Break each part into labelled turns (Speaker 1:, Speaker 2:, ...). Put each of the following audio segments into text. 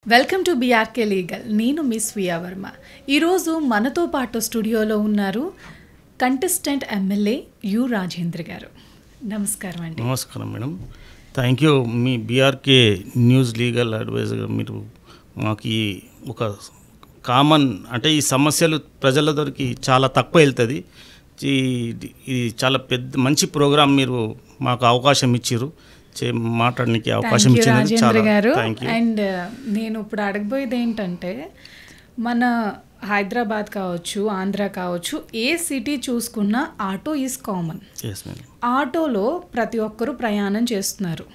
Speaker 1: Welcome to BRK legal. నేను miss via Varma. ఈరోజు మనతో పాటు స్టూడియోలో ఉన్నారు కంటెస్టెంట్ ఎమ్మెల్యే యు రాజేంద్ర గారు. నమస్కారం అండి.
Speaker 2: నమస్కారం మేడం. Thank you. మీ బీఆర్కే న్యూస్ లీగల్ అడ్వైజర్ మీరు మాకు ఒక కామన్ అంటే ఈ సమస్యలు ప్రజల దొరికి చాలా తక్కువ వెళ్తుంది. ఇది చాలా పెద్ద మంచి ప్రోగ్రాం మీరు మాకు అవకాశం ఇచ్చారు మాట్లాడడానికి అవకాశం ఇచ్చినందుకు చాలా థ్యాంక్ యూ.
Speaker 1: అండ్ నేను ఇప్పుడు అడగబోయేది ఏంటంటే, మన హైదరాబాద్ కావచ్చు, ఆంధ్ర కావచ్చు, ఏ సిటీ చూసుకున్నా ఆటో ఈజ్ కామన్. ఆటోలో ప్రతి ఒక్కరూ ప్రయాణం చేస్తున్నారు.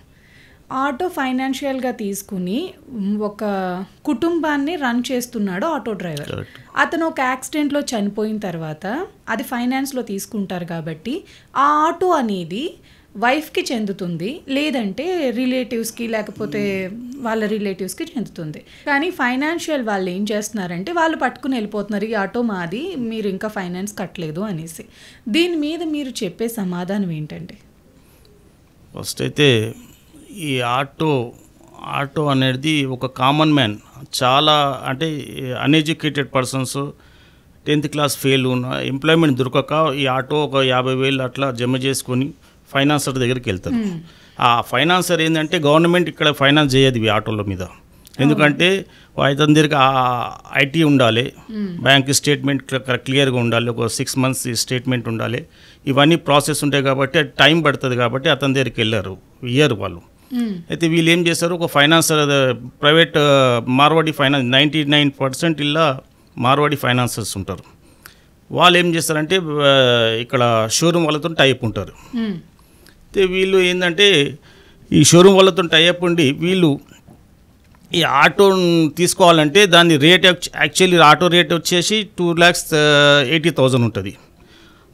Speaker 1: ఆటో ఫైనాన్షియల్గా తీసుకుని ఒక కుటుంబాన్ని రన్ చేస్తున్నాడు ఆటో డ్రైవర్. అతను ఒక యాక్సిడెంట్లో చనిపోయిన తర్వాత అది ఫైనాన్స్లో తీసుకుంటారు కాబట్టి ఆ ఆటో అనేది వైఫ్కి చెందుతుంది, లేదంటే రిలేటివ్స్కి, లేకపోతే వాళ్ళ రిలేటివ్స్కి చెందుతుంది. కానీ ఫైనాన్షియల్ వాళ్ళు ఏం చేస్తున్నారంటే వాళ్ళు పట్టుకుని వెళ్ళిపోతున్నారు, ఈ ఆటో మాది, మీరు ఇంకా ఫైనాన్స్ కట్టలేదు అనేసి. దీని మీద మీరు చెప్పే సమాధానం ఏంటండి?
Speaker 2: ఫస్ట్ అయితే ఈ ఆటో అనేది ఒక కామన్ మ్యాన్, చాలా అంటే uneducated persons, 10th class fail ఉన్న, ఎంప్లాయ్మెంట్ దొరకక ఈ ఆటో ఒక 50,000 అట్లా జమ చేసుకొని ఫైనాన్సర్ దగ్గరికి వెళ్తారు. ఆ ఫైనాన్సర్ ఏంటంటే గవర్నమెంట్ ఇక్కడ ఫైనాన్స్ చేయదు ఈ ఆటోల మీద. ఎందుకంటే అతని దగ్గరికి ఐటీ ఉండాలి, బ్యాంక్ స్టేట్మెంట్ క్లియర్గా ఉండాలి, ఒక 6 months స్టేట్మెంట్ ఉండాలి, ఇవన్నీ ప్రాసెస్ ఉంటాయి కాబట్టి టైం పడుతుంది కాబట్టి అతని దగ్గరికి ఇయ్యరు వాళ్ళు. అయితే వీళ్ళు ఏం చేస్తారు, ఒక ఫైనాన్సర్ ప్రైవేట్ మార్వాడి ఫైనాన్స్ 99% ఇలా మార్వాడి ఫైనాన్సర్స్ ఉంటారు. వాళ్ళు ఏం చేస్తారంటే ఇక్కడ షోరూమ్ వాళ్ళతో టైప్ ఉంటారు. అయితే వీళ్ళు ఏంటంటే ఈ షోరూమ్ వాళ్ళతో టైప్ ఉండి వీళ్ళు ఈ ఆటో తీసుకోవాలంటే దాని రేట్ యాక్చువల్లీ ఆటో రేట్ వచ్చేసి 2,80,000 ఉంటుంది.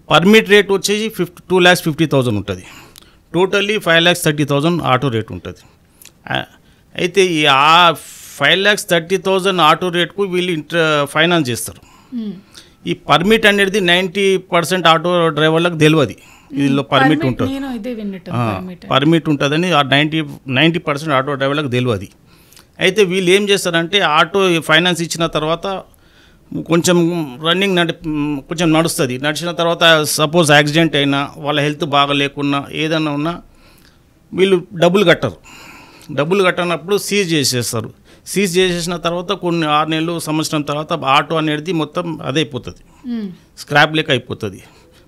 Speaker 2: పర్మిట్ రేట్ వచ్చేసి 2,50,000 ఉంటుంది. టోటల్లీ 5,30,000 ఆటో రేట్ ఉంటుంది. అయితే ఈ 5,30,000 ఆటో రేట్కు వీళ్ళు ఫైనాన్స్ చేస్తారు. ఈ పర్మిట్ అనేది 90% ఆటో డ్రైవర్లకు తెలియదు, దీనిలో పర్మిట్ ఉంటుంది, పర్మిట్ ఉంటుందని 90% ఆటో డ్రైవర్లకు తెలియదు. అయితే వీళ్ళు ఏం చేస్తారంటే ఆటో ఫైనాన్స్ ఇచ్చిన తర్వాత కొంచెం కొంచెం నడుస్తుంది. నడిచిన తర్వాత సపోజ్ యాక్సిడెంట్ అయినా, వాళ్ళ హెల్త్ బాగా లేకున్నా, ఏదైనా ఉన్నా వీళ్ళు డబ్బులు కట్టనప్పుడు సీజ్ చేసేస్తారు. సీజ్ చేసేసిన తర్వాత కొన్ని 6 నెలలు సంవత్సరం తర్వాత ఆటో అనేది మొత్తం అదైపోతుంది, స్క్రాప్ లెక్క అయిపోతుంది.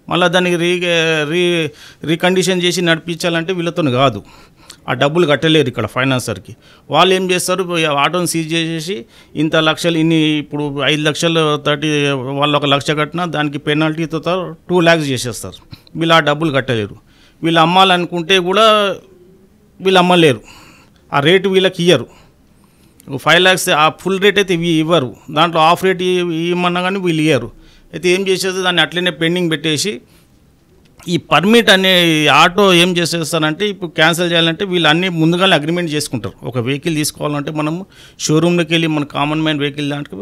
Speaker 2: మళ్ళీ దానికి రీకండిషన్ చేసి నడిపించాలంటే వీళ్ళతో కాదు, ఆ డబ్బులు కట్టలేరు ఇక్కడ ఫైనాన్సర్కి. వాళ్ళు ఏం చేస్తారు, ఆటోని సీజ్ చేసేసి ఇంత లక్షలు ఇప్పుడు 5 లక్షలు వాళ్ళు 1 లక్ష కట్టినా దానికి పెనాల్టీతో 2 lakhs చేసేస్తారు. వీళ్ళు ఆ డబ్బులు కట్టలేరు. వీళ్ళు అమ్మాలనుకుంటే కూడా వీళ్ళు అమ్మలేరు, ఆ రేటు వీళ్ళకి ఇయ్యరు. 5 lakhs ఆ ఫుల్ రేట్ అయితే ఇవ్వరు, దాంట్లో హాఫ్ రేట్ ఇవ్వమన్నా కానీ వీళ్ళు ఇయ్యరు. అయితే ఏం చేసేది, దాన్ని అట్లనే పెండింగ్ పెట్టేసి ఈ పర్మిట్ అనే ఆటో ఏం చేసేస్తారంటే ఇప్పుడు క్యాన్సిల్ చేయాలంటే వీళ్ళు అన్నీ ముందుగానే అగ్రిమెంట్ చేసుకుంటారు. ఒక వెహికల్ తీసుకోవాలంటే మనము షోరూమ్లోకి వెళ్ళి మన కామన్ మ్యాన్ వెహికల్ దాంట్లో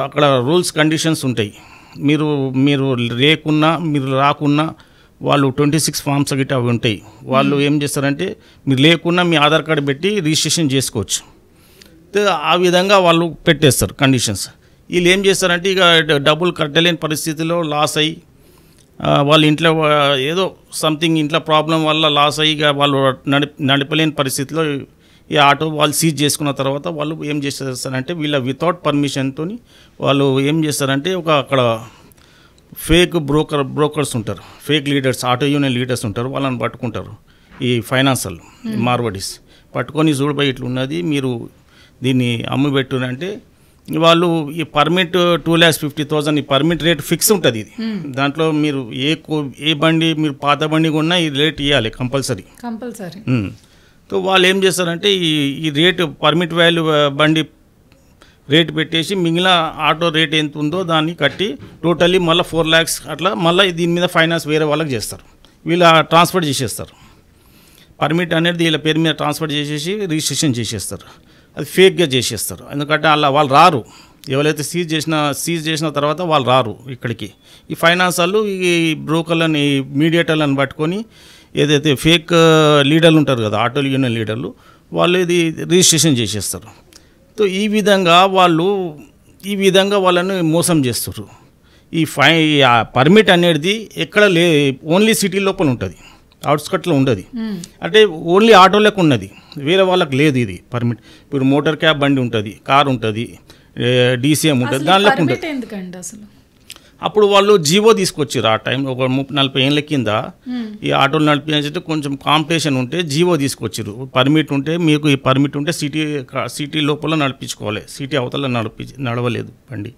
Speaker 2: అక్కడ రూల్స్ కండిషన్స్ ఉంటాయి. మీరు లేకున్నా మీరు రాకున్నా వాళ్ళు 26 forms గిట్ట అవి ఉంటాయి. వాళ్ళు ఏం చేస్తారంటే మీరు లేకున్నా మీ ఆధార్ కార్డు పెట్టి రిజిస్ట్రేషన్ చేసుకోవచ్చు. ఆ విధంగా వాళ్ళు పెట్టేస్తారు కండిషన్స్. వీళ్ళు ఏం చేస్తారంటే ఇక డబ్బులు కట్టలేని పరిస్థితిలో లాస్ అయ్యి వాళ్ళ ఇంట్లో ఏదో సంథింగ్ ఇంట్లో ప్రాబ్లం వల్ల లాస్ అయ్యి ఇక వాళ్ళు నడపలేని పరిస్థితిలో ఈ ఆటో వాళ్ళు సీజ్ చేసుకున్న తర్వాత వాళ్ళు ఏం చేస్తారంటే వీళ్ళ వితౌట్ పర్మిషన్తో వాళ్ళు ఏం చేస్తారంటే అక్కడ ఫేక్ బ్రోకర్స్ ఉంటారు, fake leaders, auto union leaders ఉంటారు, వాళ్ళని పట్టుకుంటారు. ఈ ఫైనాన్సర్లు మార్వడీస్ పట్టుకొని చూడబోయి ఇట్లా ఉన్నది, మీరు దీన్ని అమ్మిపెట్టునంటే వాళ్ళు ఈ పర్మిట్ 2,50,000 ఈ పర్మిట్ రేట్ ఫిక్స్ ఉంటుంది. ఇది దాంట్లో మీరు ఏ బండి మీరు పాత బండి కొన్నా ఈ రేట్ ఇవ్వాలి కంపల్సరీ. సో వాళ్ళు ఏం చేస్తారంటే ఈ రేటు పర్మిట్ వాల్యూ బండి రేట్ పెట్టేసి మిగిలిన ఆటో రేట్ ఎంత ఉందో దాన్ని కట్టి టోటల్లీ మళ్ళీ 4 lakhs అట్లా మళ్ళీ దీని మీద ఫైనాన్స్ వేరే వాళ్ళకి చేస్తారు. వీళ్ళు ట్రాన్స్ఫర్ చేసేస్తారు. పర్మిట్ అనేది వీళ్ళ పేరు మీద ట్రాన్స్ఫర్ చేసేసి రిజిస్ట్రేషన్ చేసేస్తారు. అది ఫేక్గా చేసేస్తారు. ఎందుకంటే వాళ్ళు రారు, ఎవరైతే సీజ్ చేసిన తర్వాత వాళ్ళు రారు ఇక్కడికి. ఈ ఫైనాన్స్ వాళ్ళు ఈ బ్రోకర్లని, మీడియేటర్లను పట్టుకొని ఏదైతే ఫేక్ లీడర్లు ఉంటారు కదా, ఆటో యూనియన్ లీడర్లు, వాళ్ళు ఇది రిజిస్ట్రేషన్ చేసేస్తారు. సో ఈ విధంగా వాళ్ళని మోసం చేస్తారు. ఈ పర్మిట్ అనేది ఎక్కడ ఓన్లీ సిటీ లోపల ఉంటుంది, అవుట్స్కట్లో ఉండదు. అంటే ఓన్లీ ఆటోలకు ఉన్నది, వేరే వాళ్ళకి లేదు ఇది పర్మిట్. ఇప్పుడు మోటార్ క్యాబ్ బండి ఉంటుంది, కార్ ఉంటుంది, డీసీఎం ఉంటుంది, దానిలో ఉంటుంది.
Speaker 1: ఎందుకండి అసలు
Speaker 2: అప్పుడు వాళ్ళు జీవో తీసుకొచ్చారు ఆ టైం, ఒక 30-40 ఏళ్ళ కింద ఈ ఆటోలు నడిపించేట కొంచెం కాంపిటీషన్ ఉంటే జీవో తీసుకొచ్చారు. పర్మిట్ ఉంటే మీకు ఈ పర్మిట్ ఉంటే సిటీ లోపల నడిపించుకోవాలి, సిటీ అవతల నడవలేదు బండి.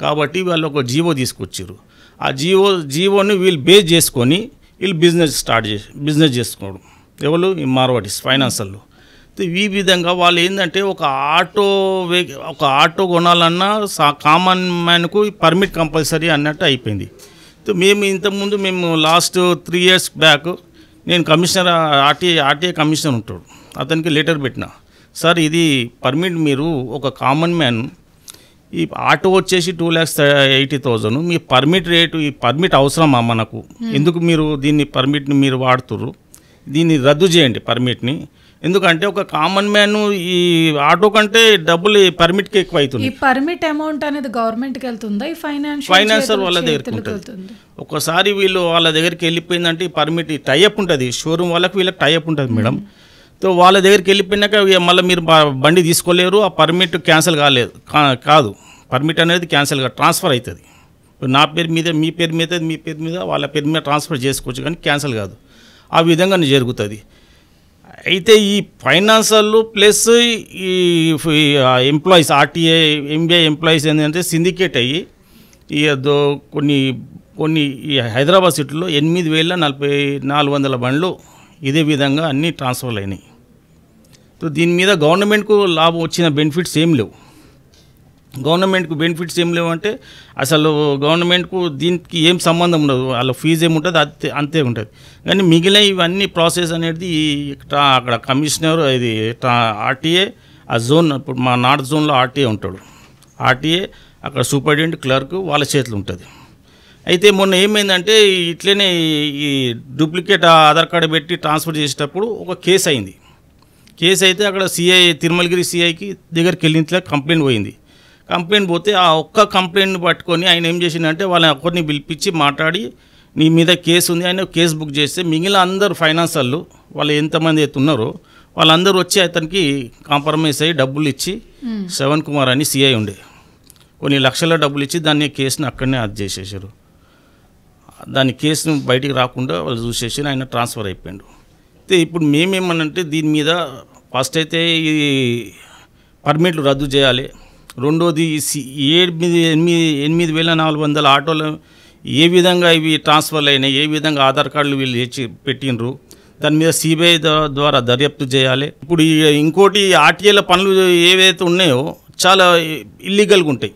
Speaker 2: కాబట్టి వాళ్ళు ఒక జీవో తీసుకొచ్చారు. ఆ జీవోని వీళ్ళు బేస్ చేసుకొని వీళ్ళు బిజినెస్ చేసుకోవడం. ఎవరు? ఈ మార్వాడీస్ ఫైనాన్సర్లు. ఈ విధంగా వాళ్ళు ఏంటంటే ఒక ఆటో కొనాలన్నా కామన్ మ్యాన్కు పర్మిట్ కంపల్సరీ అన్నట్టు అయిపోయింది. మేము ఇంతకుముందు లాస్ట్ 3 years బ్యాక్ నేను కమిషనర్ ఆర్టీఏ కమిషనర్ ఉంటాడు, అతనికి లెటర్ పెట్టిన, సార్ ఇది పర్మిట్ మీరు ఒక కామన్ మ్యాన్ ఈ ఆటో వచ్చేసి 2,80,000 మీ పర్మిట్ రేటు, ఈ పర్మిట్ అవసరమా మనకు, ఎందుకు మీరు పర్మిట్ని మీరు వాడుతుర్రు, దీన్ని రద్దు చేయండి పర్మిట్ని. ఎందుకంటే ఒక కామన్ మ్యాన్ ఈ ఆటో కంటే డబ్బులు పర్మిట్కి ఎక్కువ అవుతుంది.
Speaker 1: ఈ పర్మిట్ అమౌంట్ అనేది గవర్నమెంట్కి వెళ్తుందా, ఈ
Speaker 2: ఫైనాన్సర్ వాళ్ళ దగ్గరికి ఉంటుంది. ఒకసారి వాళ్ళ దగ్గరికి వెళ్ళిపోయిందంటే ఈ పర్మిట్ టైఅప్ ఉంటుంది, షోరూమ్ వీళ్ళకి టైఅప్ ఉంటుంది మేడం. సో వాళ్ళ దగ్గరికి వెళ్ళిపోయినాక మళ్ళీ మీరు బండి తీసుకోలేరు, ఆ పర్మిట్ క్యాన్సిల్ కాదు, పర్మిట్ అనేది క్యాన్సిల్ ట్రాన్స్ఫర్ అవుతుంది. నా పేరు మీద, మీ పేరు మీద వాళ్ళ పేరు మీద ట్రాన్స్ఫర్ చేసుకోవచ్చు, కానీ క్యాన్సిల్ కాదు. ఆ విధంగా జరుగుతుంది. అయితే ఈ ఫైనాన్సర్లు ప్లస్ ఈ ఎంప్లాయీస్, ఆర్టీఏ ఎంబీఐ ఎంప్లాయీస్ ఏంటంటే సిండికేట్ అయ్యి కొన్ని ఈ హైదరాబాద్ సిటీలో 8,400 బండ్లు ఇదే విధంగా అన్నీ ట్రాన్స్ఫర్లు అయినాయి. సో దీని మీద గవర్నమెంట్కు లాభం వచ్చిన బెనిఫిట్స్ ఏం లేవు. అంటే అసలు గవర్నమెంట్కు దీనికి ఏం సంబంధం ఉండదు, వాళ్ళ ఫీజు ఏముంటుంది అంతే ఉంటుంది. కానీ మిగిలిన ఇవన్నీ ప్రాసెస్ అనేది అక్కడ కమిషనర్, ఇది ఆర్టీఏ, ఆ జోన్, ఇప్పుడు మా నార్త్ జోన్లో ఆర్టీఏ ఉంటాడు, ఆర్టీఏ అక్కడ సూపరింటెండెంట్ క్లర్క్ వాళ్ళ చేతిలో ఉంటుంది. అయితే మొన్న ఏమైందంటే ఇట్లనే ఈ డూప్లికేట్ ఆధార్ కార్డు పెట్టి ట్రాన్స్ఫర్ చేసేటప్పుడు ఒక కేసు అయింది. కేసు అయితే అక్కడ తిరుమలగిరి సిఐకి దగ్గరికి వెళ్ళిన కంప్లైంట్ పోయింది. కంప్లైంట్ పోతే ఆ ఒక్క కంప్లైంట్ పట్టుకొని ఆయన ఏం చేసిందంటే వాళ్ళని ఒక్కరిని పిలిపించి మాట్లాడి, నీ మీద కేసు ఉంది, ఆయన కేసు బుక్ చేస్తే మిగిలిన అందరు ఫైనాన్సర్లు వాళ్ళు ఎంతమంది అయితే ఉన్నారో వాళ్ళందరూ వచ్చి అతనికి కాంప్రమైజ్ అయ్యి డబ్బులు ఇచ్చి, శ్రవణ్ కుమార్ అని సిఐ ఉండే, కొన్ని లక్షల డబ్బులు ఇచ్చి దాన్ని కేసుని అక్కడనే అది చేసేసారు. దాని కేసును బయటికి రాకుండా వాళ్ళు చూసేసి ఆయన ట్రాన్స్ఫర్ అయిపోయాడు. అయితే ఇప్పుడు మేమేమనంటే దీని మీద ఫస్ట్ అయితే ఈ పర్మిట్లు రద్దు చేయాలి. రెండోది 8,400 ఆటోలు ఏ విధంగా ఇవి ట్రాన్స్ఫర్లు అయినాయి, ఏ విధంగా ఆధార్ కార్డులు వీళ్ళు పెట్టినరు, దాని మీద సిబిఐ ద్వారా దర్యాప్తు చేయాలి. ఇప్పుడు ఇంకోటి ఆర్టీఏల పనులు ఏవైతే ఉన్నాయో చాలా ఇల్లీగల్గా ఉంటాయి,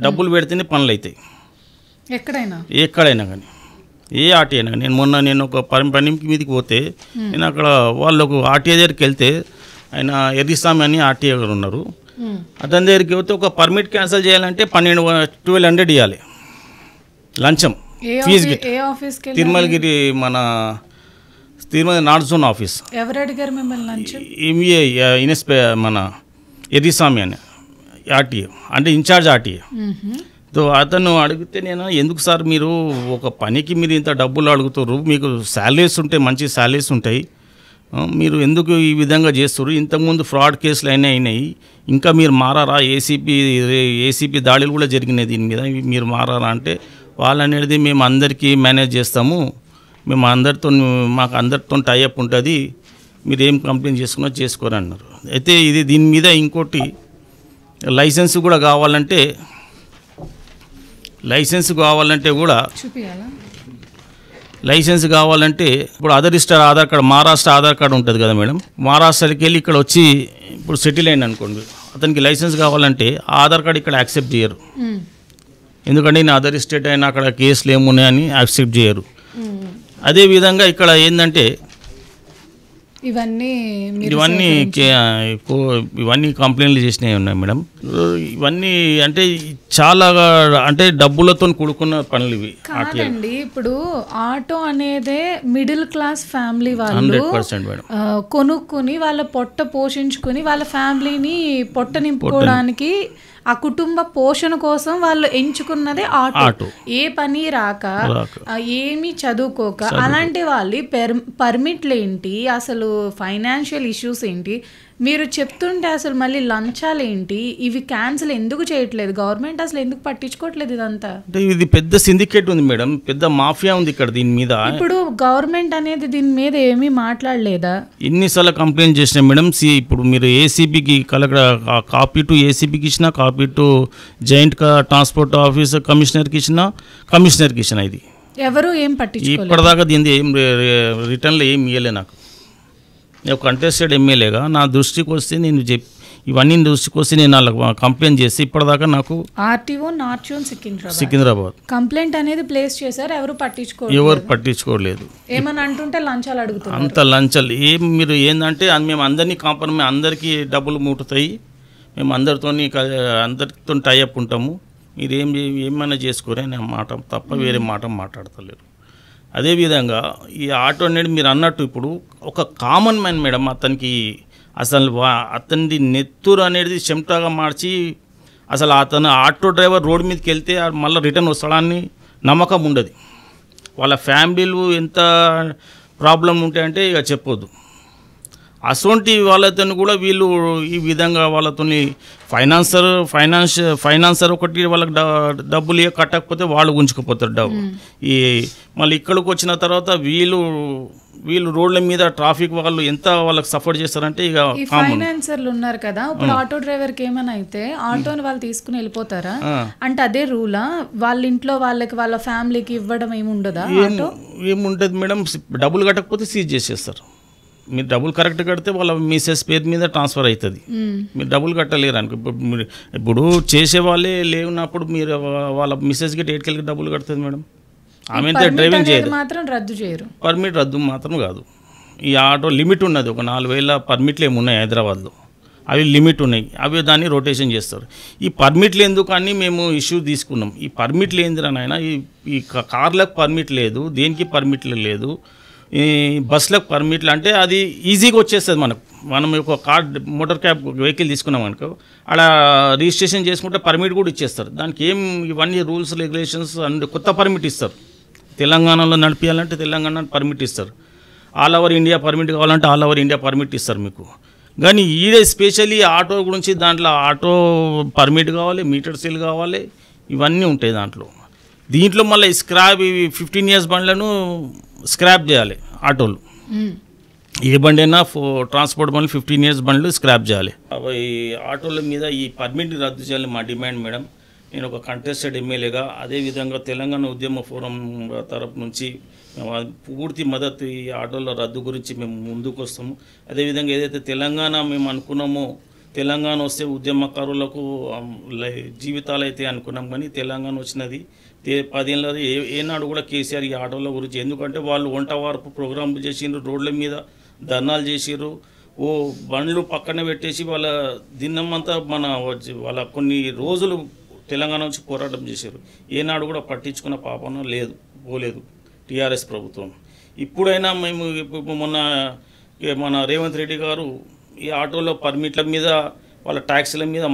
Speaker 2: డబ్బులు పెడితేనే పనులు అవుతాయి ఎక్కడైనా కానీ, ఏ ఆర్టీఏ అయినా. నేను ఒక పని మీదకి పోతే నేను అక్కడ వాళ్ళకు ఆర్టీఏ దగ్గరికి వెళ్తే ఆయన ఎర్రిస్వామి అని ఆర్టీఏ గారు ఉన్నారు, అతని దగ్గరికి పోతే ఒక పర్మిట్ క్యాన్సిల్ చేయాలంటే 1,200 ఇవ్వాలి లంచం fees. Tirumalagiri Tirumala north zone office.
Speaker 1: ఎవరు అడిగారు మిమ్మల్ని?
Speaker 2: ఎంఏ మన ఎర్రిస్వామి అని ఆర్టీఏ, అంటే ఇన్ఛార్జ్ ఆర్టీఏ. సో అతను అడిగితే నేను, ఎందుకు సార్ మీరు ఒక పనికి మీరు ఇంత డబ్బులు అడుగుతారు, మీకు శాలరీస్ ఉంటాయి, మంచి శాలరీస్ ఉంటాయి, మీరు ఎందుకు ఈ విధంగా చేస్తారు, ఇంతకుముందు ఫ్రాడ్ కేసులు అయినాయి, ఇంకా మీరు మారారా, ఏసీపీ దాడులు కూడా జరిగినాయి దీని మీద, మీరు మారారా అంటే వాళ్ళు అనేది మేము అందరికీ మేనేజ్ చేస్తాము, మాకు అందరితో టైఅప్ ఉంటుంది, మీరు ఏం కంప్లైంట్ చేసుకున్నా చేసుకోరన్నారు. అయితే దీని మీద ఇంకోటి లైసెన్స్ కూడా కావాలంటే కూడా ఇప్పుడు ఆధార్ కార్డు, మహారాష్ట్ర ఆధార్ కార్డు ఉంటుంది కదా మేడం, మహారాష్ట్రకి వెళ్ళి ఇక్కడ వచ్చి ఇప్పుడు సెటిల్ అయింది అనుకోండి, అతనికి లైసెన్స్ కావాలంటే ఆధార్ కార్డు ఇక్కడ యాక్సెప్ట్ చేయరు. ఎందుకంటే నేను అదర్ స్టేట్ అయినా అక్కడ కేసులు ఏమున్నాయని యాక్సెప్ట్ చేయరు. అదేవిధంగా ఇక్కడ ఏంటంటే
Speaker 1: ఇవన్నీ
Speaker 2: ఇవన్నీ కంప్లైంట్లు చేసినవి ఉన్నాయి మేడం. ఇవన్నీ అంటే చాలా అంటే డబ్బులతో కూడుకున్న పనులు ఇవి.
Speaker 1: కాదండి, ఇప్పుడు ఆటో అనేదే మిడిల్ క్లాస్ ఫ్యామిలీ వాళ్ళు
Speaker 2: 100% మేడం
Speaker 1: కొనుక్కుని వాళ్ళ పొట్ట పోషించుకుని వాళ్ళ ఫ్యామిలీని పొట్ట నింపుకోవడానికి ఆ కుటుంబ పోషణ కోసం వాళ్ళు ఎంచుకున్నదే ఆటో. ఏ పని రాక ఏమీ చదువుకోక అలాంటి వాళ్ళు పర్మిట్లు ఏంటి, అసలు ఫైనాన్షియల్ ఇష్యూస్ ఏంటి, మీరు చెప్తుంటే అసలు మళ్ళీ లంచాలు ఏంటి, ఇవి క్యాన్సిల్ ఎందుకు చేయట్లేదు గవర్నమెంట్, అసలు ఎందుకు పట్టించుకోవట్లేదు ఇదంతా?
Speaker 2: అంటే ఇది పెద్ద సిండికేట్ ఉంది మేడం, పెద్ద మాఫియా ఉంది ఇక్కడ దీని మీద.
Speaker 1: ఇప్పుడు గవర్నమెంట్ అనేది దీని మీద ఏమీ మాట్లాడలేదా?
Speaker 2: ఎన్నిసార్లు కంప్లైంట్ చేసినా మేడం. ఇప్పుడు మీరు ఏసీబీకి కాపీ టు ఏసీబీకి ఇచ్చిన, copy to joint transport office కమిషనర్కి ఇచ్చిన ఇది
Speaker 1: ఎవరు ఏం పట్టించుకోలేదు
Speaker 2: ఇప్పటిదాకా. దీని ఏం రిటర్న్లో ఏం ఇవ్వలే నాకు. నేను కంటెస్టెడ్ ఎమ్మెల్యేగా నా దృష్టికి వస్తే నేను ఇవన్నీ దృష్టికి వస్తే నేను వాళ్ళకి కంప్లైంట్ చేసి ఇప్పటిదాకా నాకు
Speaker 1: RTO north zone
Speaker 2: Secunderabad
Speaker 1: complaint అనేది ప్లేస్ చేశారు, ఎవరు
Speaker 2: పట్టించుకోలేదు.
Speaker 1: ఏమని అంటుంటే లంచాలు అడుగుతున్నారు.
Speaker 2: అంత లంచాలు మీరు ఏంటంటే మేము అందరినీ కాంప్రమైజ్, అందరికీ డబ్బులు ముట్టుతాయి, మేము అందరితో టైఅప్ ఉంటాము, మీరు ఏమైనా చేసుకోరే అనే మాట తప్ప వేరే మాట మాట్లాడతలేరు. అదేవిధంగా ఈ ఆటో అనేది మీరు అన్నట్టు ఇప్పుడు ఒక కామన్ మ్యాన్ మేడం, అతనికి అసలు అతనిది నెత్తురు అనేది చెమటగా మార్చి అసలు అతను ఆటో డ్రైవర్ రోడ్డు మీదకి వెళ్తే మళ్ళీ రిటర్న్ వస్తాడని నమ్మకం ఉండదు. వాళ్ళ ఫ్యామిలీలు ఎంత ప్రాబ్లం ఉంటాయంటే ఇక చెప్పొద్దు. అసొంటి వాళ్ళతో కూడా వీళ్ళు ఈ విధంగా వాళ్ళతో ఫైనాన్సర్ ఒకటి వాళ్ళకి డబ్బులు కట్టకపోతే వాళ్ళు ఉంచుకుపోతారు డబ్బు. మళ్ళీ ఇక్కడికి వచ్చిన తర్వాత వీళ్ళు రోడ్ల మీద ట్రాఫిక్ వాళ్ళు ఎంత వాళ్ళకి సపోర్ట్ చేస్తారంటే ఇక
Speaker 1: ఫైనాన్సర్లు ఉన్నారు కదా, ఇప్పుడు ఆటో డ్రైవర్కి ఏమైనా అయితే ఆటోని వాళ్ళు తీసుకుని వెళ్ళిపోతారా? అంటే అదే రూలా? వాళ్ళ ఇంట్లో వాళ్ళకి వాళ్ళ ఫ్యామిలీకి ఇవ్వడం ఏముండదా?
Speaker 2: ఏముంటుంది మేడం, డబ్బులు కట్టకపోతే సీజ్ చేసేస్తారు. మీరు డబ్బులు కరెక్ట్ కడితే వాళ్ళ మిసెస్ పేరు మీద ట్రాన్స్ఫర్ అవుతుంది. మీరు డబ్బులు కట్టలేరు అనుకో, ఇప్పుడు చేసే వాళ్ళే లేనప్పుడు మీరు వాళ్ళ మిసెస్కి ఎటుకెళ్ళి డబ్బులు కడుతుంది మేడం. ఆమె డ్రైవింగ్ చేయదు, పర్మిట్ రద్దు మాత్రం కాదు. ఈ ఆటో లిమిట్ ఉన్నది, ఒక 4,000 పర్మిట్లు ఏమున్నాయి హైదరాబాద్లో, అవి లిమిట్ ఉన్నాయి, అవి దాన్ని రొటేషన్ చేస్తారు. ఈ పర్మిట్లు ఎందుకు అని మేము ఇష్యూ తీసుకున్నాం. ఈ పర్మిట్లు ఏందిరా నాయన, ఈ కార్లకు పర్మిట్ లేదు, దేనికి పర్మిట్లు లేదు, ఈ బస్సులకు పర్మిట్లు అంటే అది ఈజీగా వచ్చేస్తుంది మనకు. మనం ఒక మోటార్ క్యాబ్ వెహికల్ తీసుకున్నాం అనుకో, అలా రిజిస్ట్రేషన్ చేసుకుంటే పర్మిట్ కూడా ఇచ్చేస్తారు. దానికి ఇవన్నీ రూల్స్ రెగ్యులేషన్స్ అండ్ కొత్త పర్మిట్ ఇస్తారు. తెలంగాణలో నడిపించాలంటే తెలంగాణ పర్మిట్ ఇస్తారు, ఆల్ ఓవర్ ఇండియా పర్మిట్ కావాలంటే ఆల్ ఓవర్ ఇండియా పర్మిట్ ఇస్తారు మీకు. కానీ ఈడే స్పెషల్లీ ఆటో గురించి దాంట్లో ఆటో పర్మిట్ కావాలి, మీటర్ సీల్ కావాలి, ఇవన్నీ ఉంటాయి దీంట్లో మళ్ళీ స్క్రాప్ 15 years బండ్లను స్క్రాప్ చేయాలి ఆటోలు. ఏ బండి అయినా ట్రాన్స్పోర్ట్ బండ్లు 15 years బండ్లు స్క్రాప్ చేయాలి. ఈ ఆటోల మీద ఈ పర్మిట్ రద్దు చేయాలి మా డిమాండ్ మేడం. నేను ఒక కంటెస్టెడ్ ఎమ్మెల్యేగా, అదేవిధంగా తెలంగాణ ఉద్యమ ఫోరం తరపు నుంచి పూర్తి మద్దతు ఈ ఆటోల రద్దు గురించి మేము ముందుకు వస్తాము. అదేవిధంగా ఏదైతే తెలంగాణ మేము అనుకున్నామో, తెలంగాణ వస్తే ఉద్యమకారులకు జీవితాలు అయితే అనుకున్నాం, కానీ తెలంగాణ వచ్చినది 10 ఏళ్ళ ఏనాడు కూడా కేసీఆర్ ఈ ఆటోల గురించి, ఎందుకంటే వాళ్ళు వంట వార్పు ప్రోగ్రాంలు చేసిండ్రు, రోడ్ల మీద ధర్నాలు చేసిర్రు, బండ్లు పక్కన పెట్టేసి వాళ్ళ దిన్నమంతా వాళ్ళ కొన్ని రోజులు తెలంగాణ నుంచి పోరాటం చేశారు. ఏనాడు కూడా పట్టించుకున్న పాపన పోలేదు టీఆర్ఎస్ ప్రభుత్వం. ఇప్పుడైనా మేము మన రేవంత్ రెడ్డి గారు ఈ ఆటోలో పర్మిట్ల మీద వాళ్ళ ట్యాక్సీల మీద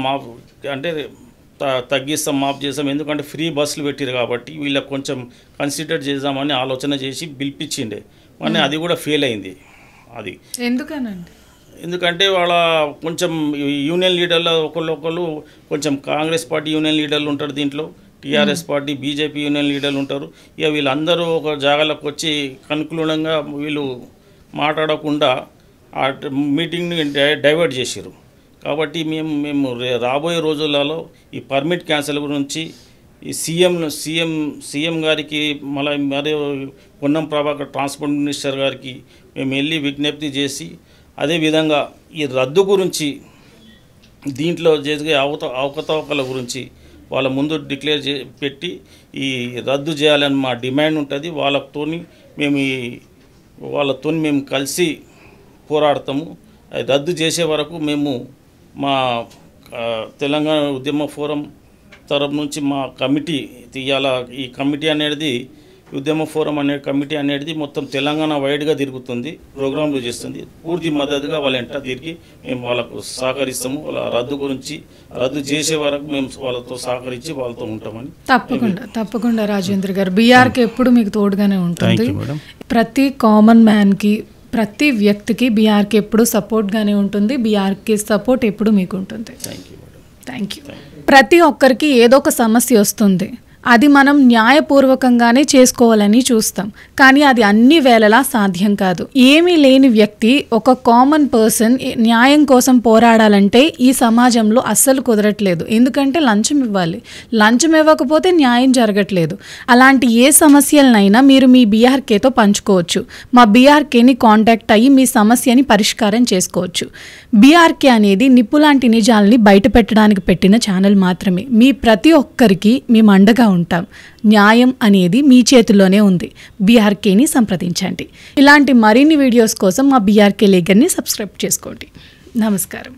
Speaker 2: తగ్గిస్తాం, మాఫ్ చేస్తాం, ఎందుకంటే ఫ్రీ బస్సులు పెట్టారు కాబట్టి వీళ్ళకి కొంచెం కన్సిడర్ చేద్దామని ఆలోచన చేసి పిలిపించిండే, కానీ అది కూడా ఫెయిల్ అయింది. అది ఎందుకంటే వాళ్ళ కొంచెం యూనియన్ లీడర్లు ఒకళ్ళు కొంచెం కాంగ్రెస్ పార్టీ యూనియన్ లీడర్లు ఉంటారు, దీంట్లో టీఆర్ఎస్ పార్టీ బీజేపీ యూనియన్ లీడర్లు ఉంటారు. ఇక వీళ్ళందరూ ఒక జాగాలకు వచ్చి కనుకూలంగా వీళ్ళు మాట్లాడకుండా ఆ మీటింగ్ని డైవర్ట్ చేశారు. కాబట్టి మేము రాబోయే రోజులలో ఈ పర్మిట్ క్యాన్సిల్ గురించి ఈ సీఎం గారికి మరియు పొన్నం ప్రభాకర్ ట్రాన్స్పోర్ట్ మినిస్టర్ గారికి మేము వెళ్ళి విజ్ఞప్తి చేసి, అదేవిధంగా ఈ రద్దు గురించి దీంట్లో చేసే అవకతవకల గురించి వాళ్ళ ముందు డిక్లేర్ పెట్టి ఈ రద్దు చేయాలని మా డిమాండ్ ఉంటుంది. వాళ్ళతో మేము కలిసి పోరాడతాము. అది రద్దు చేసే వరకు మేము మా తెలంగాణ ఉద్యమ ఫోరం తరపు నుంచి మా కమిటీ తీయాల. ఈ కమిటీ అనేది ఉద్యమ ఫోరం అనే కమిటీ అనేది మొత్తం తెలంగాణ వైడ్గా తిరుగుతుంది, ప్రోగ్రాంలు చేస్తుంది. పూర్తి మద్దతుగా వాళ్ళ వెంట తిరిగి మేము వాళ్ళకు సహకరిస్తాము. వాళ్ళ రద్దు చేసే వరకు మేము వాళ్ళతో సహకరించి వాళ్ళతో ఉంటామని.
Speaker 1: తప్పకుండా రాజేంద్ర గారు, బీఆర్కే ఎప్పుడు మీకు తోడుగానే ఉంటుంది. ప్రతి కామన్ మ్యాన్కి, ప్రతి వ్యక్తికి బీఆర్కే ఎప్పుడు సపోర్ట్గానే ఉంటుంది. బీఆర్కే సపోర్ట్ ఎప్పుడు మీకు ఉంటుంది. Thank you. ప్రతి ఒక్కరికి ఏదో ఒక సమస్య వస్తుంది. అది మనం న్యాయపూర్వకంగానే చేసుకోవాలని చూస్తాం, కానీ అది అన్ని వేళలా సాధ్యం కాదు. ఏమీ లేని వ్యక్తి, ఒక కామన్ పర్సన్ న్యాయం కోసం పోరాడాలంటే ఈ సమాజంలో అస్సలు కుదరట్లేదు. ఎందుకంటే లంచం ఇవ్వాలి, లంచం ఇవ్వకపోతే న్యాయం జరగట్లేదు. అలాంటి ఏ సమస్యలనైనా మీరు మీ బీఆర్కేతో పంచుకోవచ్చు. మా బీఆర్కేని కాంటాక్ట్ అయ్యి మీ సమస్యని పరిష్కారం చేసుకోవచ్చు. బీఆర్కే అనేది నిప్పులాంటి నిజాలని బయట పెట్టడానికి పెట్టిన ఛానల్ మాత్రమే. మీ ప్రతి ఒక్కరికి మేము అండగా ఉంటాం. న్యాయం అనేది మీ చేతుల్లోనే ఉంది. బీఆర్కేని సంప్రదించండి. ఇలాంటి మరిన్ని వీడియోస్ కోసం మా బీఆర్కే లేగర్ని సబ్స్క్రైబ్ చేసుకోండి. నమస్కారం.